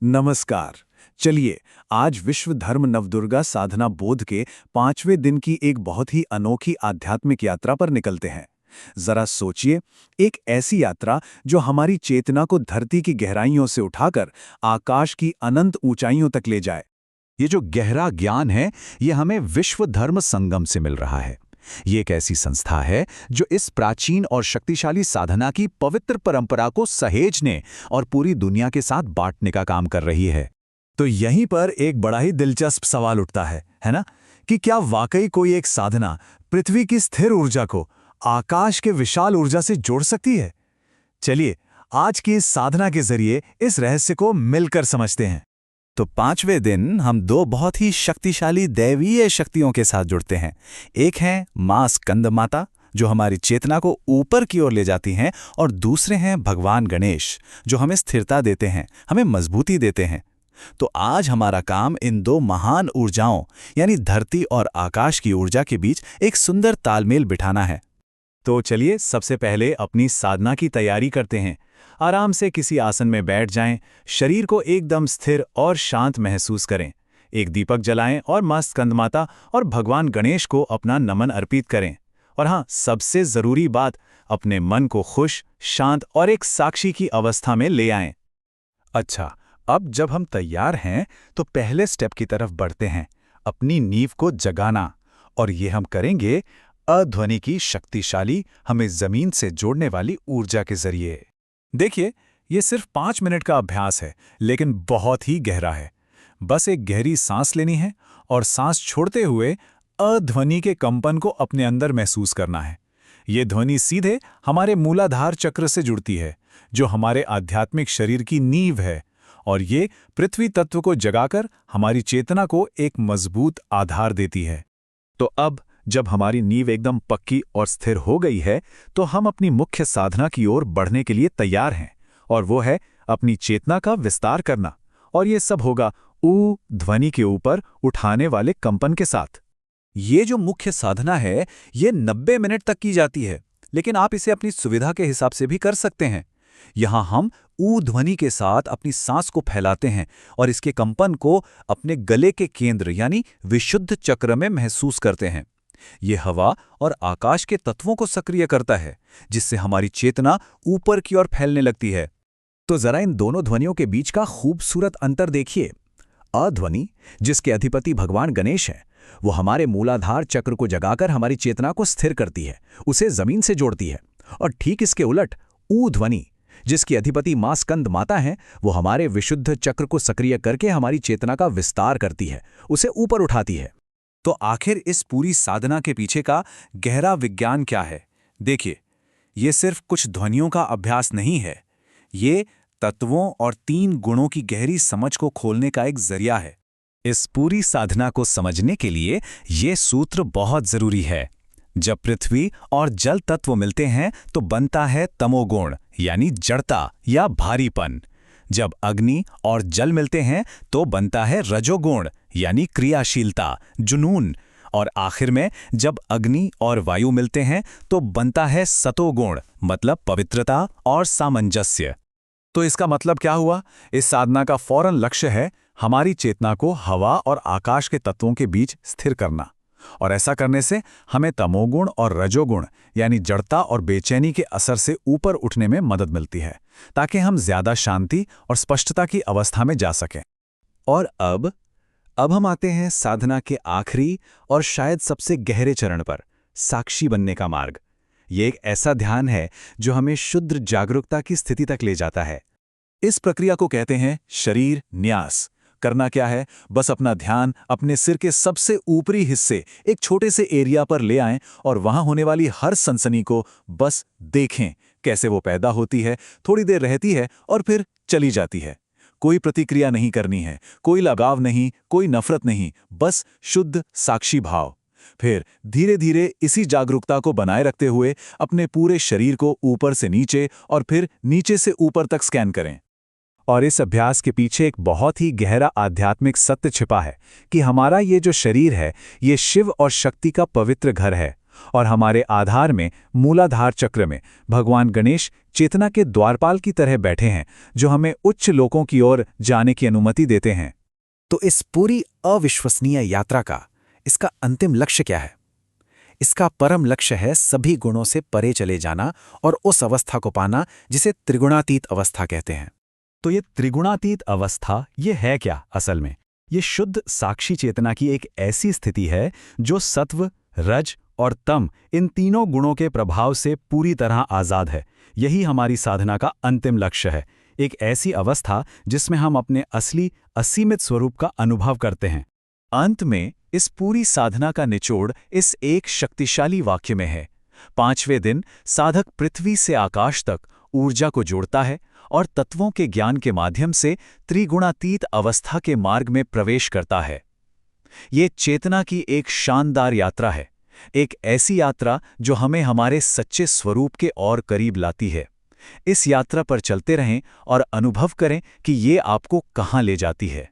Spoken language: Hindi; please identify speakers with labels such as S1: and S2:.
S1: नमस्कार। चलिए, आज विश्व धर्म नवदुर्गा साधना बोध के 5वें दिन की एक बहुत ही अनोखी आध्यात्मिक यात्रा पर निकलते हैं। जरा सोचिए, एक ऐसी यात्रा जो हमारी चेतना को धरती की गहराइयों से उठाकर आकाश की अनंत ऊंचाइयों तक ले जाए।
S2: ये जो गहरा ज्ञान है, ये हमें विश्व धर्म संगम से मिल रहा है। ये एक ऐसी संस्था है जो इस प्राचीन और शक्तिशाली साधना की पवित्र परंपरा को सहेजने और पूरी दुनिया के साथ बांटने का काम कर रही है।
S1: तो यहीं पर एक बड़ा ही दिलचस्प सवाल उठता है ना, कि क्या वाकई कोई एक साधना पृथ्वी की स्थिर ऊर्जा को आकाश के विशाल ऊर्जा से जोड़ सकती है? चलिए, आज की इस साधना के जरिए इस रहस्य को मिलकर समझते हैं।
S2: तो 5वें दिन हम दो बहुत ही शक्तिशाली दैवीय शक्तियों के साथ जुड़ते हैं। एक है मां स्कंद माता, जो हमारी चेतना को ऊपर की ओर ले जाती हैं, और दूसरे हैं भगवान गणेश, जो हमें स्थिरता देते हैं, हमें मजबूती देते हैं। तो आज हमारा काम इन दो महान ऊर्जाओं यानी धरती और आकाश की ऊर्जा के बीच एक सुंदर तालमेल बिठाना है।
S1: तो चलिए, सबसे पहले अपनी साधना की तैयारी करते हैं। आराम से किसी आसन में बैठ जाएं, शरीर को एकदम स्थिर और शांत महसूस करें। एक दीपक जलाएं और मां स्कंदमाता और भगवान गणेश को अपना नमन अर्पित करें। और हाँ, सबसे जरूरी बात, अपने मन को खुश, शांत और एक साक्षी की अवस्था में ले आएं।
S2: अच्छा, अब जब हम तैयार हैं तो पहले स्टेप की तरफ बढ़ते हैं, अपनी नींव को जगाना। और ये हम करेंगे अध्वनि की शक्तिशाली, हमें जमीन से जोड़ने वाली ऊर्जा के जरिए।
S1: देखिए, ये सिर्फ 5 मिनट का अभ्यास है, लेकिन बहुत ही गहरा है। बस एक गहरी सांस लेनी है और सांस छोड़ते हुए अध्वनि के कंपन को अपने अंदर महसूस करना है। ये ध्वनि सीधे हमारे मूलाधार चक्र से जुड़ती है, जो हमारे आध्यात्मिक शरीर की नींव है, और ये पृथ्वी तत्व को जगाकर हमारी चेतना को एक मजबूत आधार देती है। तो अब जब हमारी नींव एकदम पक्की और स्थिर हो गई है, तो हम अपनी मुख्य साधना की ओर बढ़ने के लिए तैयार हैं, और वो है अपनी चेतना का विस्तार करना। और ये सब होगा ऊ ध्वनि के ऊपर उठाने वाले कंपन के साथ।
S2: ये जो मुख्य साधना है, ये 90 मिनट तक की जाती है, लेकिन आप इसे अपनी सुविधा के हिसाब से भी कर सकते हैं। यहाँ हम ऊ ध्वनि के साथ अपनी सांस को फैलाते हैं और इसके कंपन को अपने गले के केंद्र यानी विशुद्ध चक्र में महसूस करते हैं। ये हवा और आकाश के तत्वों को सक्रिय करता है, जिससे हमारी चेतना ऊपर की ओर फैलने लगती है। तो जरा इन दोनों ध्वनियों के बीच का खूबसूरत अंतर देखिए। अध्वनि, जिसके अधिपति भगवान गणेश हैं, वो हमारे मूलाधार चक्र को जगाकर हमारी चेतना को स्थिर करती है, उसे जमीन से जोड़ती है। और ठीक इसके उलट ऊ ध्वनि, जिसकी अधिपति मां स्कंद माता हैं, वो हमारे विशुद्ध चक्र को सक्रिय करके हमारी चेतना का विस्तार करती है, उसे ऊपर उठाती है। तो आखिर इस पूरी साधना के पीछे का गहरा विज्ञान क्या है? देखिए, ये सिर्फ कुछ ध्वनियों का अभ्यास नहीं है, ये तत्वों और 3 गुणों की गहरी समझ को खोलने का एक जरिया है। इस पूरी साधना को समझने के लिए ये सूत्र बहुत जरूरी है। जब पृथ्वी और जल तत्व मिलते हैं तो बनता है तमोगुण यानी जड़ता या भारीपन। जब अग्नि और जल मिलते हैं तो बनता है रजोगुण यानी क्रियाशीलता, जुनून। और आखिर में जब अग्नि और वायु मिलते हैं तो बनता है सतोगुण, मतलब पवित्रता और सामंजस्य। तो इसका मतलब क्या हुआ? इस साधना का फौरन लक्ष्य है हमारी चेतना को हवा और आकाश के तत्वों के बीच स्थिर करना। और ऐसा करने से हमें तमोगुण और रजोगुण यानी जड़ता और बेचैनी के असर से ऊपर उठने में मदद मिलती है, ताकि हम ज्यादा शांति और स्पष्टता की अवस्था में जा सकें। और अब हम आते हैं साधना के आखिरी और शायद सबसे गहरे चरण पर, साक्षी बनने का मार्ग। ये एक ऐसा ध्यान है जो हमें शुद्ध जागरूकता की स्थिति तक ले जाता है।
S1: इस प्रक्रिया को कहते हैं शरीर न्यास। करना क्या है? बस अपना ध्यान अपने सिर के सबसे ऊपरी हिस्से, एक छोटे से एरिया पर ले आएं और वहां होने वाली हर सनसनी को बस देखें, कैसे वो पैदा होती है, थोड़ी देर रहती है और फिर चली जाती है। कोई प्रतिक्रिया नहीं करनी है, कोई लगाव नहीं, कोई नफरत नहीं, बस शुद्ध साक्षी भाव। फिर धीरे धीरे इसी जागरूकता को बनाए रखते हुए अपने पूरे शरीर को ऊपर से नीचे और फिर नीचे से ऊपर तक स्कैन करें। और इस अभ्यास के पीछे एक बहुत ही गहरा आध्यात्मिक सत्य छिपा है कि हमारा ये जो शरीर है, ये शिव और शक्ति का पवित्र घर है, और हमारे आधार में, मूलाधार चक्र में, भगवान गणेश चेतना के द्वारपाल की तरह बैठे हैं, जो हमें उच्च लोकों की ओर जाने की अनुमति देते हैं।
S2: तो इस पूरी अविश्वसनीय यात्रा का, इसका अंतिम लक्ष्य क्या है? इसका परम लक्ष्य है सभी गुणों से परे चले जाना और उस अवस्था को पाना जिसे त्रिगुणातीत अवस्था कहते हैं।
S3: तो ये त्रिगुणातीत अवस्था, ये है क्या असल में? ये शुद्ध साक्षी चेतना की एक ऐसी स्थिति है जो सत्व, रज और तम, इन तीनों गुणों के प्रभाव से पूरी तरह आज़ाद है। यही हमारी साधना का अंतिम लक्ष्य है, एक ऐसी अवस्था जिसमें हम अपने असली असीमित स्वरूप का अनुभव करते हैं।
S1: अंत में इस पूरी साधना का निचोड़ इस एक शक्तिशाली वाक्य में है। 5वें दिन साधक पृथ्वी से आकाश तक ऊर्जा को जोड़ता है और तत्वों के ज्ञान के माध्यम से त्रिगुणातीत अवस्था के मार्ग में प्रवेश करता है। ये चेतना की एक शानदार यात्रा है, एक ऐसी यात्रा जो हमें हमारे सच्चे स्वरूप के और करीब लाती है। इस यात्रा पर चलते रहें और अनुभव करें कि ये आपको कहाँ ले जाती है।